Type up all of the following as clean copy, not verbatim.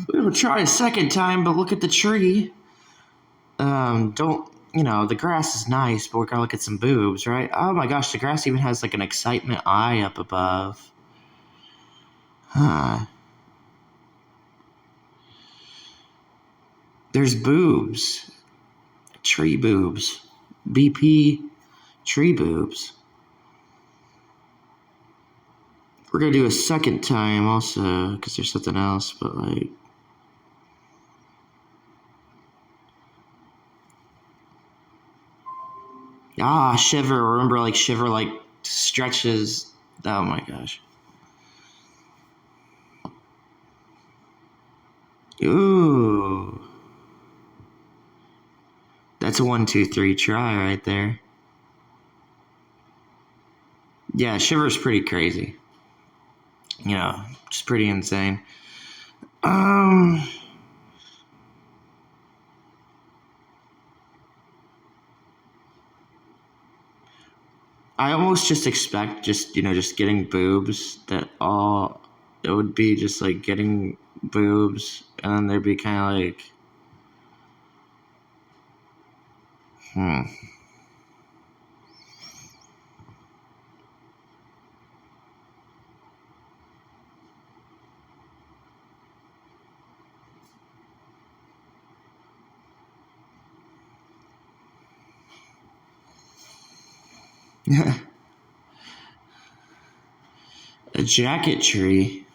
We'll try a second time, but look at the tree. Don't, the grass is nice, but we're gonna look at some boobs, right? Oh my gosh, the grass even has like an excitement eye up above. Huh. There's boobs. Tree boobs. BP tree boobs. We're gonna do a second time also, because there's something else, but like... Shiver. Remember, like, Shiver, like, stretches. Oh my gosh. Ooh. That's a 1, 2, 3 try right there. Yeah, Shiver's pretty crazy. Just pretty insane. I almost just expect just getting boobs, that all it would be just like getting boobs, and then there'd be kind of like, a jacket tree.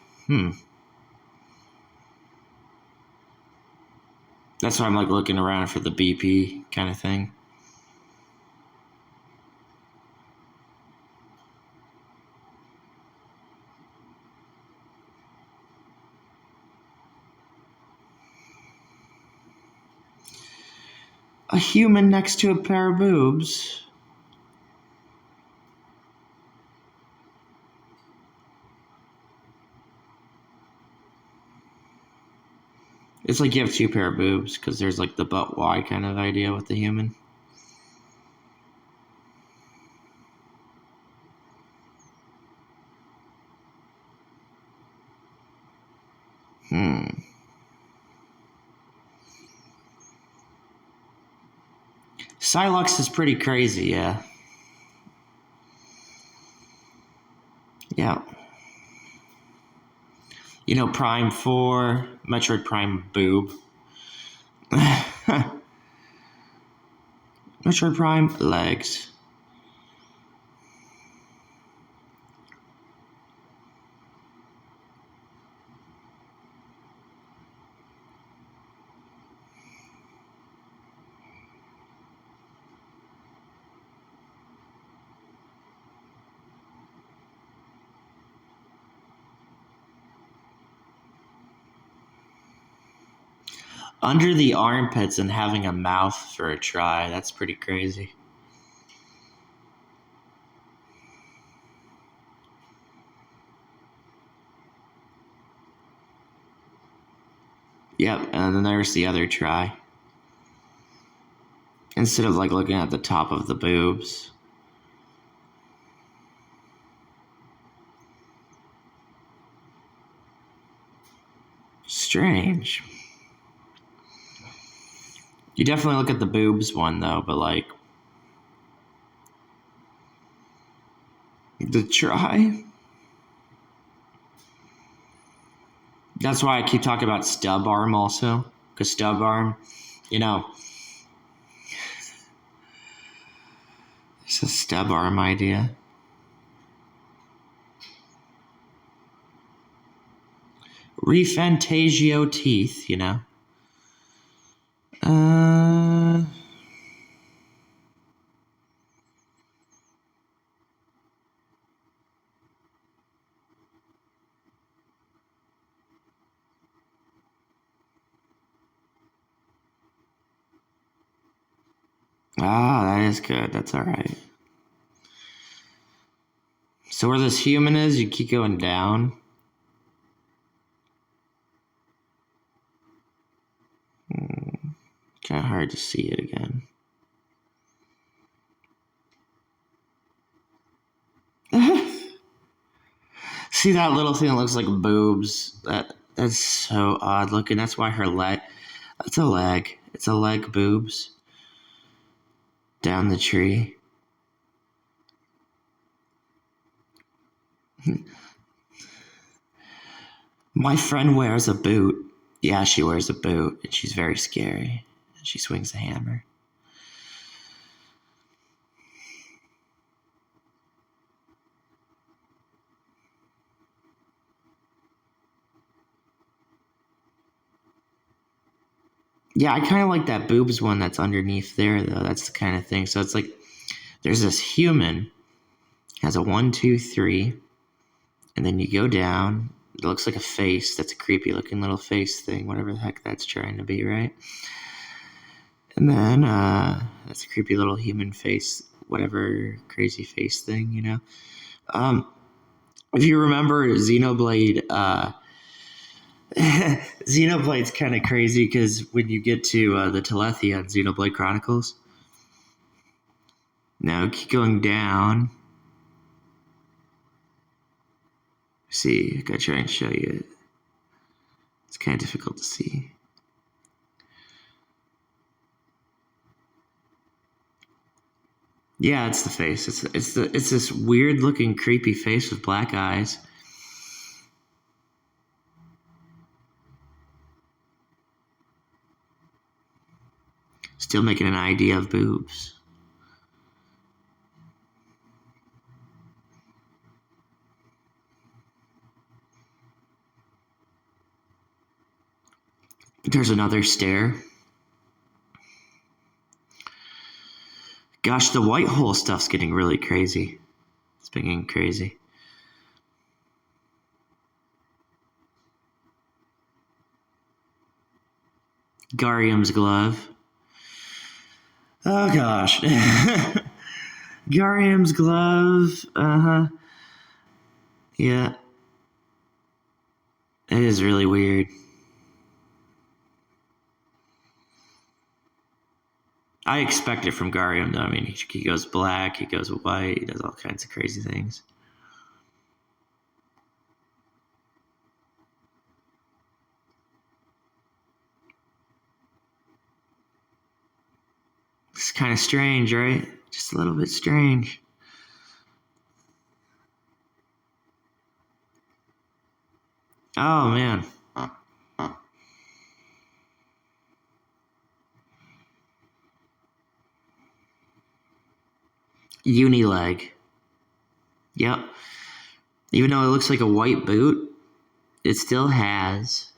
That's why I'm like looking around for the BP kind of thing. A human next to a pair of boobs. It's like you have two pair of boobs, because there's like the butt Y kind of idea with the human. Psylux is pretty crazy, yeah. Yeah. Prime 4, Metroid Prime boob. Metroid Prime legs. Under the armpits and having a mouth for a try. That's pretty crazy. Yep, and then there's the other try. Instead of like looking at the top of the boobs. Strange. You definitely look at the boobs one though, but like the try. That's why I keep talking about stub arm also, because stub arm, it's a stub arm idea. Refantasio teeth, that is good. That's all right. So where this human is, you keep going down. Kind of hard to see it again. See that little thing that looks like boobs? That's so odd looking. That's why her leg. That's a leg. It's a leg boobs down the tree. My friend wears a boot. Yeah, she wears a boot, and she's very scary. She swings a hammer. Yeah, I kind of like that boobs one that's underneath there, though. That's the kind of thing. So it's like there's this human has a 1, 2, 3, and then you go down. It looks like a face. That's a creepy looking little face thing, whatever the heck that's trying to be, right? And then that's a creepy little human face, whatever crazy face thing, you know. If you remember Xenoblade, Xenoblade's kind of crazy because when you get to the Telethia on Xenoblade Chronicles, now keep going down. See, I gotta try and show you. It's kind of difficult to see. Yeah, it's the face. It's this weird looking creepy face with black eyes. Still making an idea of boobs. There's another stair. Gosh, the white hole stuff's getting really crazy. It's been getting crazy. Garium's glove. Oh gosh. Garium's glove. Uh-huh. Yeah. It is really weird. I expect it from Garium, though. I mean, he goes black, he goes white, he does all kinds of crazy things. It's kind of strange, right? Just a little bit strange. Oh, man. Unileg. Yep. Even though it looks like a white boot, it still has.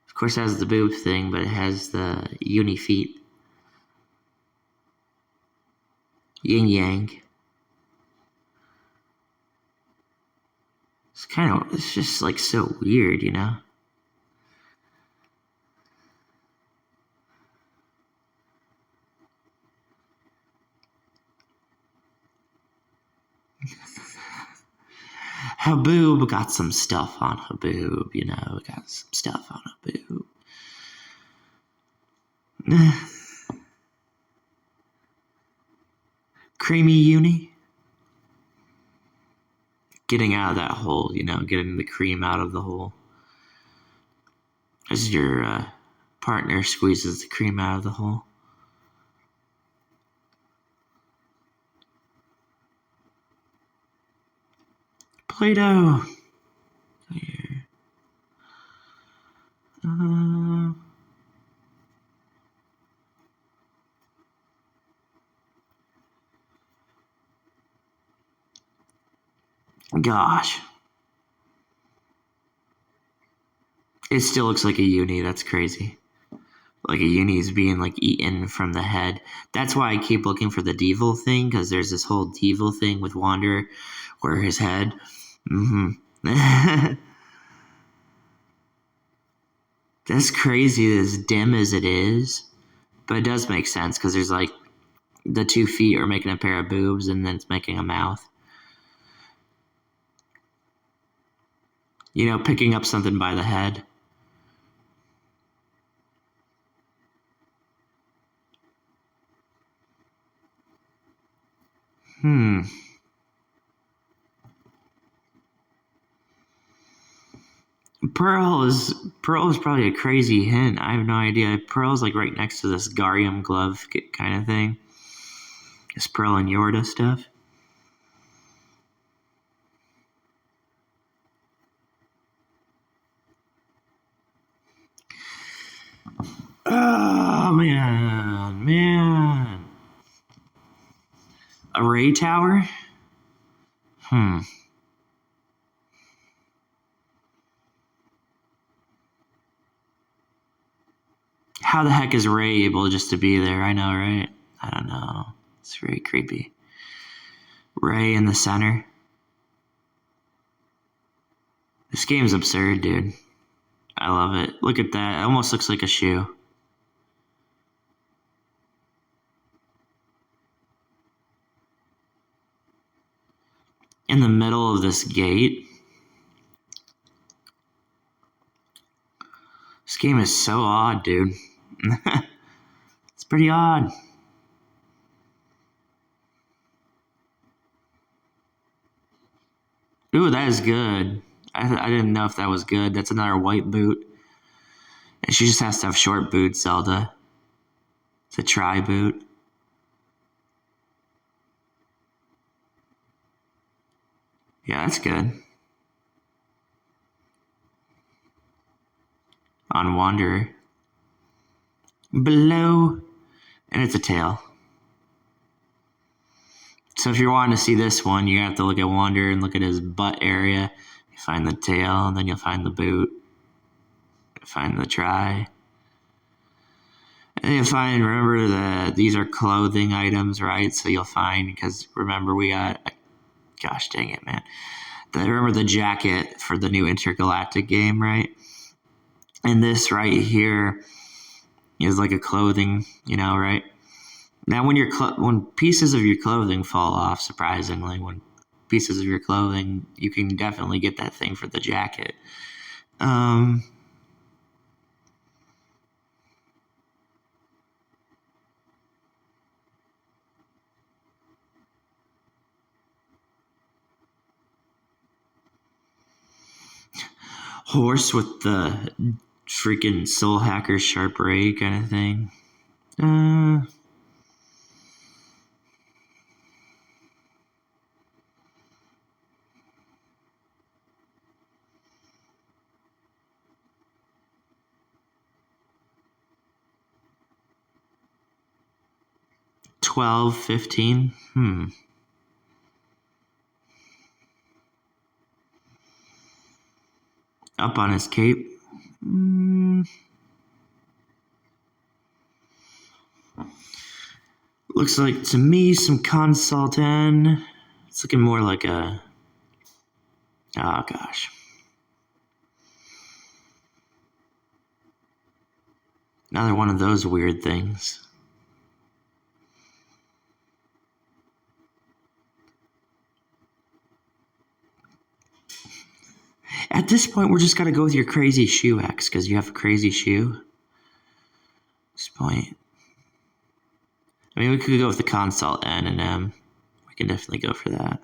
Of course, it has the boob thing, but it has the uni feet. Yin yang. It's just like so weird, you know? Haboob got some stuff on Haboob, you know? Got some stuff on Haboob. Creamy uni. Getting out of that hole, you know, getting the cream out of the hole. As your partner squeezes the cream out of the hole. Play-Doh. Here. Gosh. It still looks like a uni. That's crazy. Like a uni is being like eaten from the head. That's why I keep looking for the Devil thing, because there's this whole Devil thing with Wanderer where his head. That's crazy, as dim as it is. But it does make sense because there's like the 2 feet are making a pair of boobs and then it's making a mouth. You know, picking up something by the head. Pearl is probably a crazy hint. I have no idea. Pearl's like right next to this Garium glove kind of thing. This Pearl and Yorda stuff. Oh man. Array tower? How the heck is Ray able just to be there? I know, right? I don't know. It's very creepy. Ray in the center. This game's absurd, dude. I love it. Look at that. It almost looks like a shoe. In the middle of this gate. This game is so odd, dude. It's pretty odd. Ooh, that is good. I didn't know if that was good. That's another white boot. And she just has to have short boots, Zelda. It's a tri boot. Yeah, that's good. On Wanderer. Below. And it's a tail. So if you're wanting to see this one, you have to look at Wanderer and look at his butt area. You find the tail, and then you'll find the boot. You find the tri. And you'll find, remember that these are clothing items, right? So you'll find, because remember we got, gosh dang it, man. Remember the jacket for the new Intergalactic game, right? And this right here is like a clothing, right? Now, when pieces of your clothing fall off, surprisingly, when pieces of your clothing, you can definitely get that thing for the jacket. Horse with the freaking Soul Hacker Sharp Ray kind of thing. 12, 15. Up on his cape. Looks like to me some Console 10. It's looking more like a. Oh gosh. Another one of those weird things. At this point, we're just gotta go with your crazy shoe, X, because you have a crazy shoe. At this point. I mean, we could go with the Console N and M. We can definitely go for that.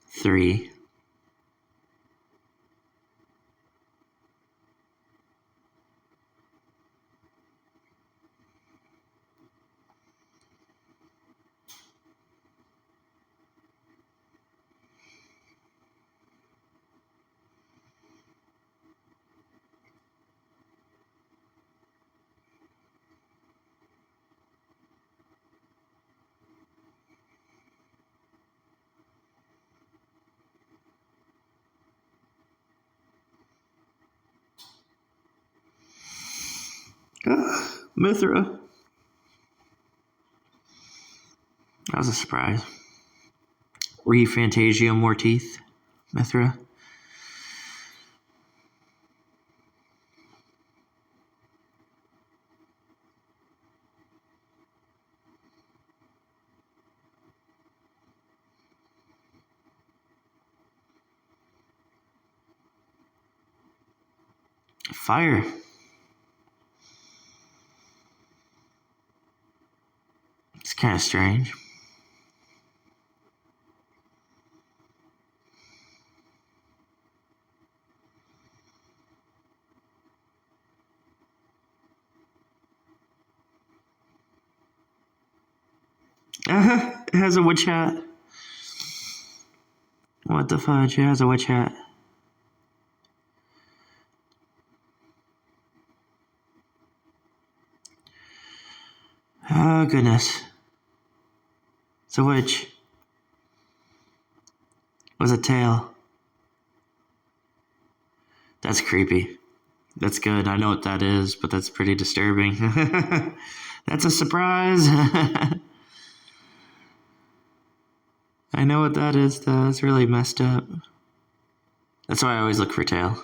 3. Mithra. That was a surprise. Fantasia more teeth. Mithra. Fire. It's kind of strange. It has a witch hat. What the fudge? It has a witch hat. Oh, goodness. It's a witch. With a tail. That's creepy. That's good. I know what that is, but that's pretty disturbing. That's a surprise. I know what that is, though. It's really messed up. That's why I always look for tail.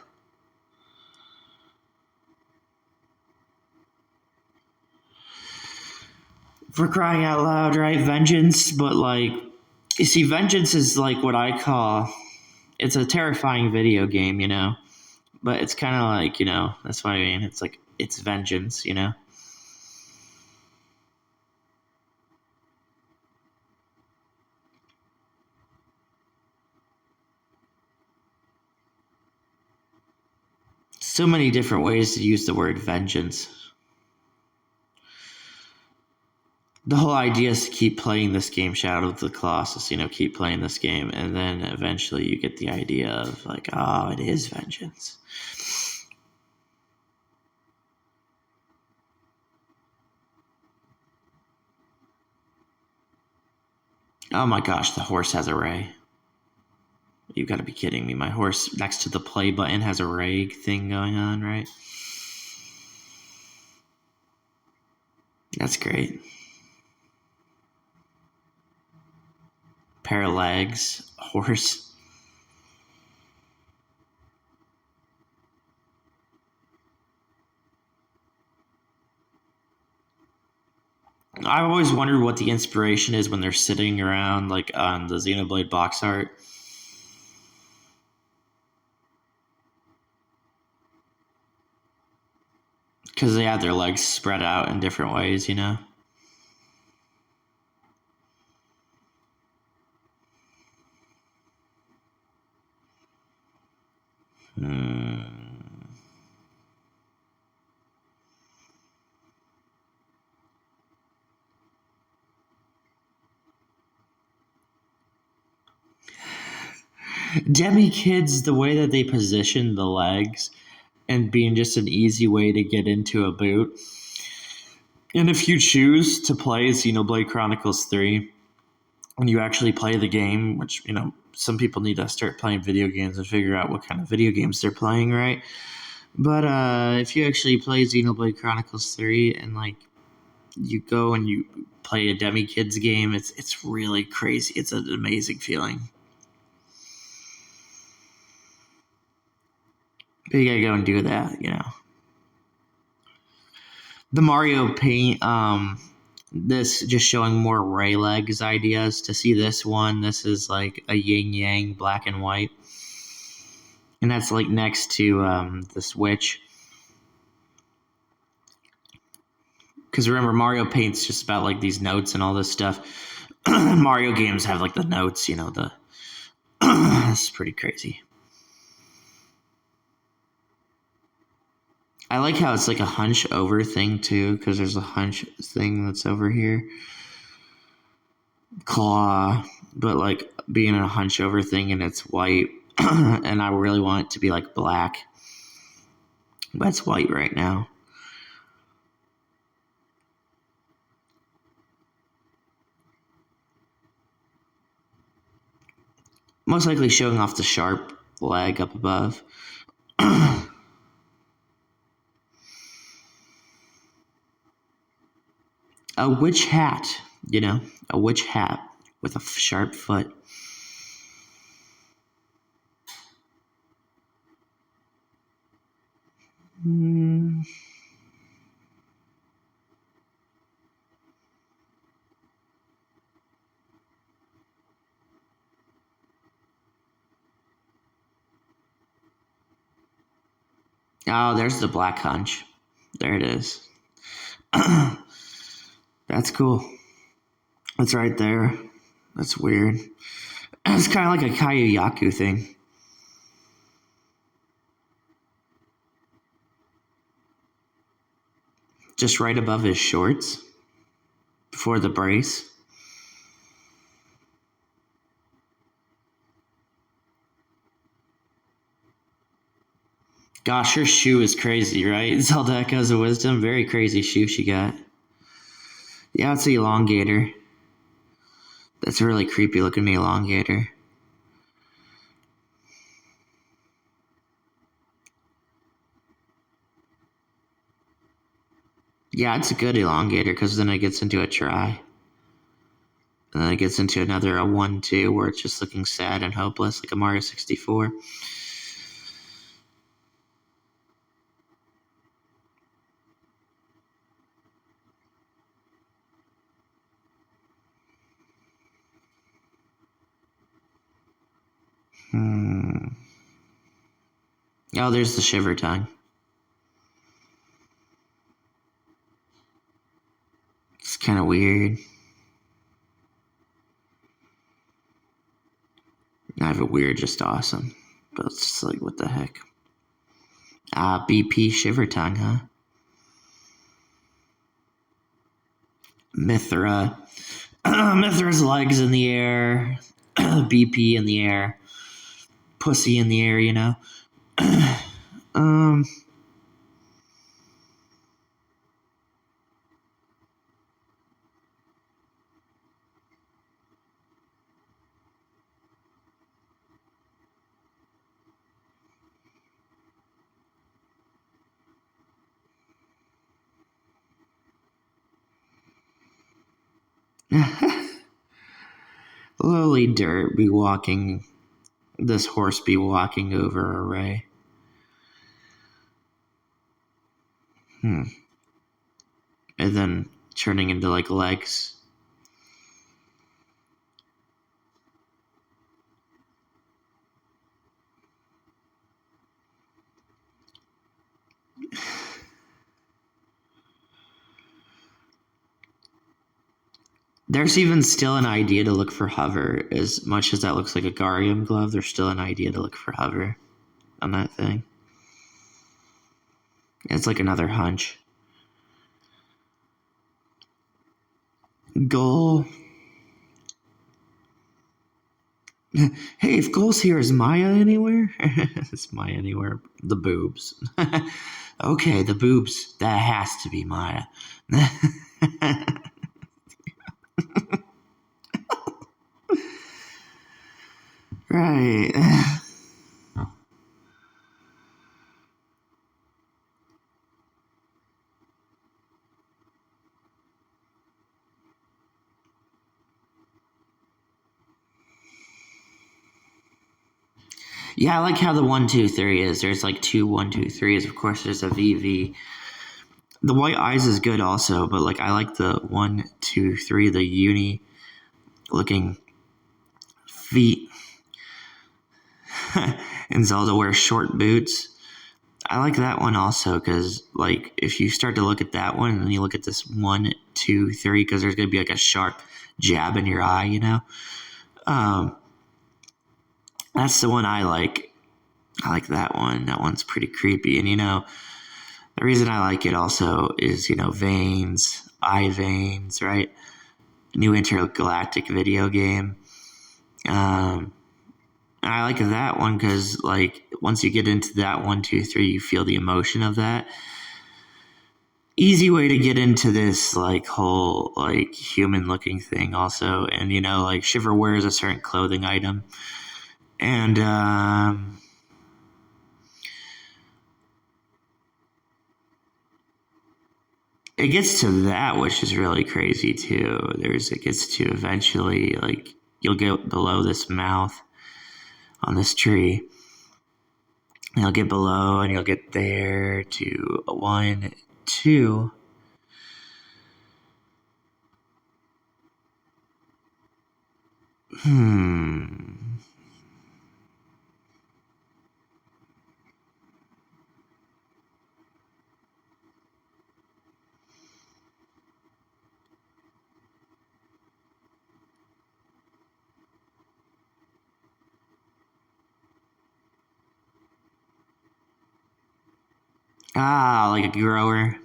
For crying out loud, right? Vengeance, but like, you see, vengeance is like what I call, it's a terrifying video game, you know? But it's kind of like, you know, that's what I mean. It's like, it's vengeance, you know? So many different ways to use the word vengeance. The whole idea is to keep playing this game, Shadow of the Colossus, you know, keep playing this game, and then eventually you get the idea of, like, oh, it is vengeance. Oh my gosh, the horse has a ray. You gotta be kidding me. My horse next to the play button has a ray thing going on, right? That's great. Pair of legs, horse. I've always wondered what the inspiration is when they're sitting around, like, on the Xenoblade box art. Because they have their legs spread out in different ways, you know? Demi Kids, the way that they position the legs and being just an easy way to get into a boot. And if you choose to play Xenoblade Chronicles 3, when you actually play the game, which, you know, some people need to start playing video games and figure out what kind of video games they're playing, right? But if you actually play Xenoblade Chronicles 3 and, like, you go and you play a Demi Kids game, it's really crazy. It's an amazing feeling. But you gotta go and do that, you know. The Mario Paint, this just showing more Ray Legs ideas. To see this one, this is like a yin yang, black and white, and that's like next to the Switch. Because remember, Mario Paint's just about like these notes and all this stuff. Mario games have like the notes, you know. It's pretty crazy. I like how it's like a hunch over thing too, because there's a hunch thing that's over here. Claw, but like being a hunch over thing and it's white. And I really want it to be like black. But it's white right now. Most likely showing off the sharp leg up above. A witch hat, you know, a witch hat with a sharp foot. Oh, there's the black hunch. There it is. That's cool. That's right there. That's weird. It's kind of like a Kayayaku thing. Just right above his shorts. Before the brace. Gosh, her shoe is crazy, right? Zelda Echoes of Wisdom, very crazy shoe she got. Yeah, it's the elongator. That's a really creepy looking elongator. Yeah, it's a good elongator because then it gets into a try. And then it gets into a 1-2 where it's just looking sad and hopeless like a Mario 64. Oh, there's the Shiver Tongue. It's kind of weird. Not even weird, just awesome. But it's just like, what the heck? BP Shiver Tongue, huh? Mithra. Mithra's legs in the air. BP in the air. Pussy in the air, you know? Lily Dirt be walking. This horse be walking over a ray. And then turning into like legs. There's even still an idea to look for hover. As much as that looks like a Garium glove, there's still an idea to look for hover on that thing. It's like another hunch. Goal. Hey, if Goal's here, is Maya anywhere? Is Maya anywhere? The boobs. Okay, the boobs. That has to be Maya. Right. Yeah, I like how the 1, 2, 3 is. There's like 2 1, 2, 3s. Of course, there's a VV. The white eyes is good also, but like I like the 1, 2, 3, the uni looking feet. And Zelda wears short boots. I like that one also because, like, if you start to look at that one and then you look at this 1, 2, 3, because there's going to be like a sharp jab in your eye, you know? That's the one I like. I like that one. That one's pretty creepy. And, you know, the reason I like it also is, you know, veins, eye veins, right? New intergalactic video game. I like that one because, like, once you get into that 1, 2, 3, you feel the emotion of that. Easy way to get into this, like, whole, like, human-looking thing also. And, you know, like, Shiver wears a certain clothing item. And, it gets to that, which is really crazy, too. It gets to eventually, like, you'll get below this mouth on this tree. You'll get below and you'll get there to a 1, 2. Like a grower.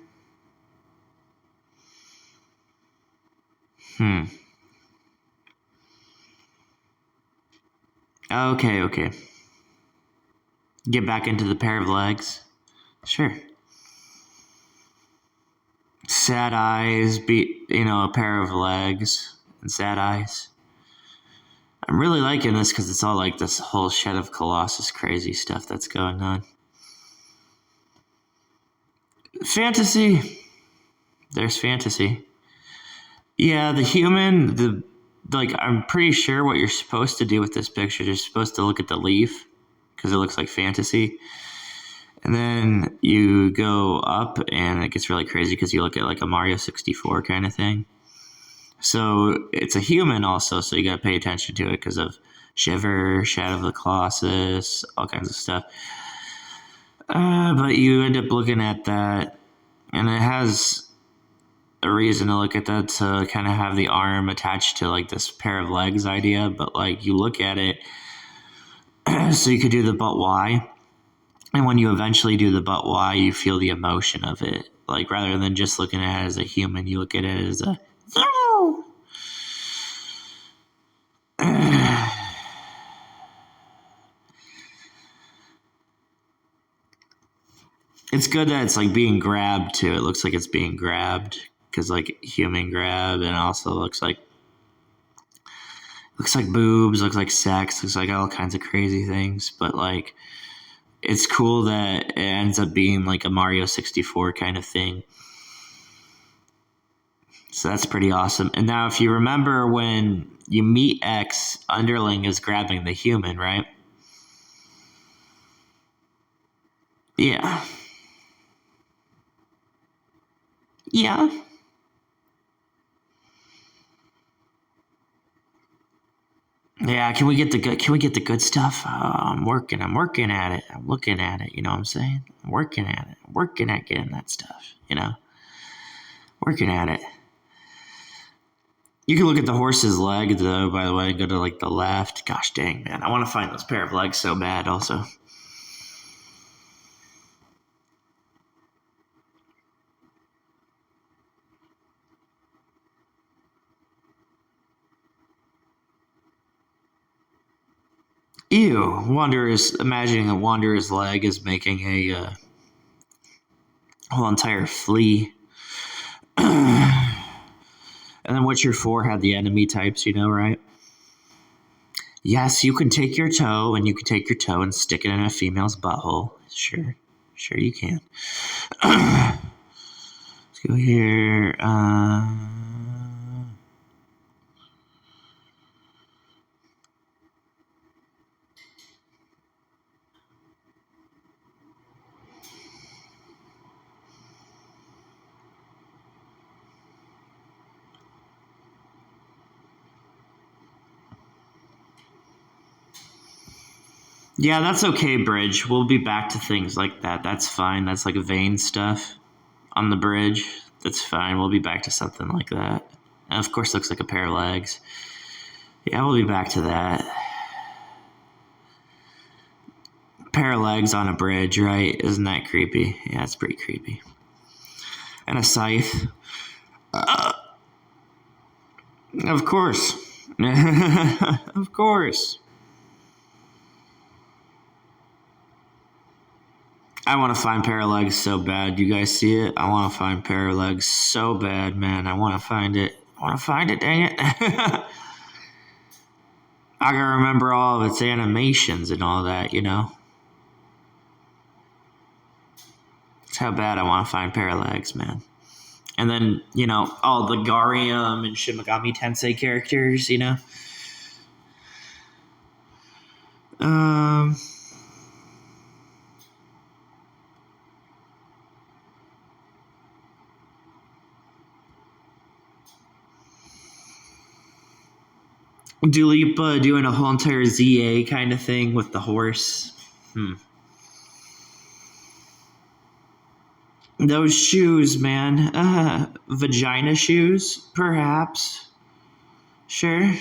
Okay. Get back into the pair of legs. Sure. Sad eyes, a pair of legs and sad eyes. I'm really liking this because it's all like this whole Shed of Colossus crazy stuff that's going on. Fantasy. There's fantasy. Yeah, the human, I'm pretty sure what you're supposed to do with this picture, you're supposed to look at the leaf because it looks like fantasy. And then you go up and it gets really crazy because you look at like a Mario 64 kind of thing. So it's a human also, so you got to pay attention to it because of Shiver, Shadow of the Colossus, all kinds of stuff. But you end up looking at that, and it has a reason to look at that to kind of have the arm attached to like this pair of legs idea. But like you look at it, so you could do the but why. And when you eventually do the but why, you feel the emotion of it. Like rather than just looking at it as a human, you look at it as a It's good that it's like being grabbed too. It looks like it's being grabbed because like human grab, and also looks like boobs, looks like sex, looks like all kinds of crazy things. But like, it's cool that it ends up being like a Mario 64 kind of thing. So that's pretty awesome. And now, if you remember when you meet X, Underling is grabbing the human, right? Yeah. Yeah. Yeah, can we get the good stuff? Oh, I'm working at it. I'm looking at it, you know what I'm saying? I'm working at it. I'm working at getting that stuff, you know? Working at it. You can look at the horse's leg, though, by the way, go to like the left. Gosh dang, man. I want to find this pair of legs so bad also. Ew, imagining a Wanderer's leg is making a whole entire flea. And then what's your 4 had the enemy types, you know, right? Yes, you can take your toe and stick it in a female's butthole. Sure you can. Let's go here. Yeah, that's okay, Bridge. We'll be back to things like that. That's fine. That's like vein stuff on the bridge. That's fine. We'll be back to something like that. And of course, looks like a pair of legs. Yeah, we'll be back to that. Pair of legs on a bridge, right? Isn't that creepy? Yeah, it's pretty creepy. And a scythe. Of course. Of course. I want to find pair of legs so bad. You guys see it? I want to find pair of legs so bad, man. I want to find it. Dang it. I gotta remember all of its animations and all that, you know? That's how bad I want to find pair of legs, man. And then, you know, all the Garium and Shin Megami Tensei characters, you know? Dua Lipa doing a whole entire ZA kind of thing with the horse. Those shoes, man. Vagina shoes, perhaps. Sure.